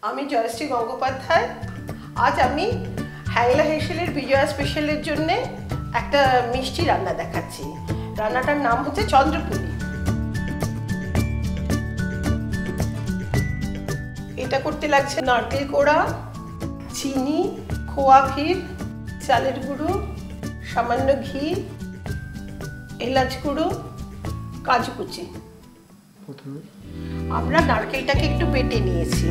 আমি জয়শ্রী গঙ্গোপাধ্যায়। আজ আমি হ্যাংলা হেসেলের বিজয়া স্পেশালের জন্য একটা মিষ্টি রান্না দেখাচ্ছি। রান্নাটার নাম হচ্ছে চন্দ্রপুলি। এটা করতে লাগছে নারকেল কোড়া, চিনি, খোয়া ক্ষীর, চালের গুঁড়ো, সামান্য ঘি, এলাচ গুঁড়ো, কাজু কুচি। আমরা নারকেলটাকে একটু বেটে নিয়েছি।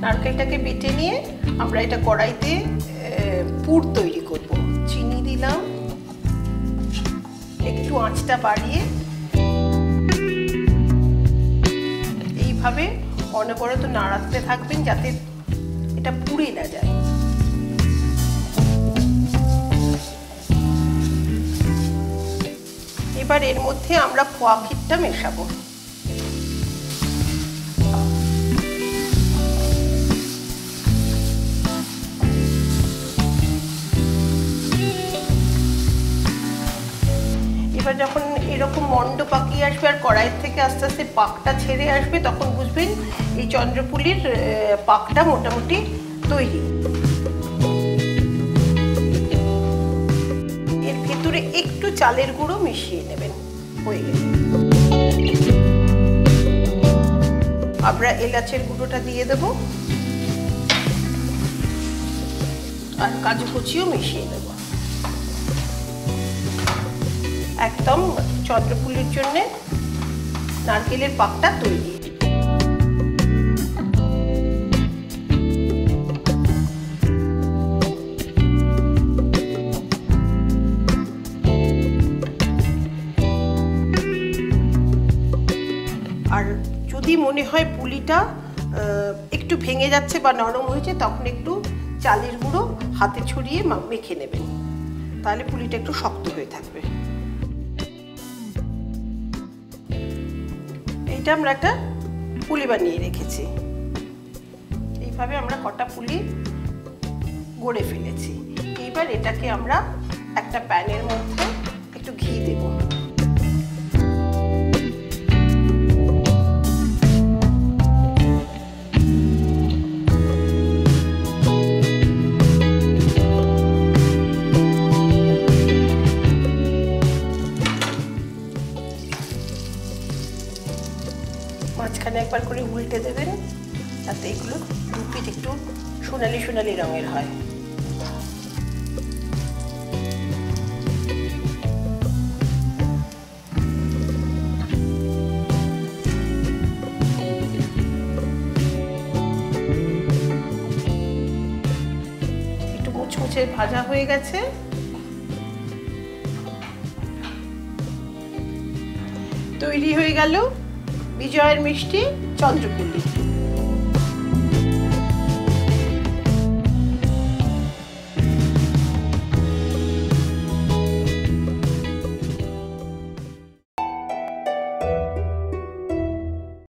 নারকেলটাকে বেটে নিয়ে আমরা এটা কড়াইতে পুর তৈরি করব। চিনি দিলাম, একটু আঁচটা বাড়িয়ে এইভাবে অনবরত নাড়াতে থাকবেন যাতে এটা পুড়ে না যায়। এবার এর মধ্যে আমরা খোয়া ক্ষীরটা মেশাবো। এবার যখন এরকম মন্ড পাকিয়ে আসবে আর কড়াইয়ের থেকে আস্তে আস্তে পাকটা ছেড়ে আসবে, তখন বুঝবেন এই চন্দ্রপুলির পাকটা মোটামুটি তৈরি। এর ভেতরে একটু চালের গুঁড়ো মিশিয়ে নেবেন, হয়ে গেল। আমরা এলাচের গুঁড়োটা দিয়ে দেব আর কাজু কুচিও মিশিয়ে দেব। একদম চন্দ্রপুলির জন্য নারকেলের পাকটা তৈরি। আর যদি মনে হয় পুলিটা একটু ভেঙে যাচ্ছে বা নরম হয়েছে, তখন একটু চালের গুঁড়ো হাতে ছড়িয়ে মেখে নেবেন, তাহলে পুলিটা একটু শক্ত হয়ে থাকবে। এটা আমরা একটা পুলি বানিয়ে রেখেছি। এইভাবে আমরা কটা পুলি গড়ে ফেলেছি। এইবার এটাকে আমরা একটা প্যানের মধ্যে একটু ঘি দেব। মাঝখানে একবার করে উল্টে দেবেন যাতে এগুলো দুপিঠ একটু সোনালি সোনালি রঙের হয়। একটু মুচমুচে ভাজা হয়ে গেছে। তৈরি হয়ে গেল বিজয়ের মিষ্টি চন্দ্রপুলি।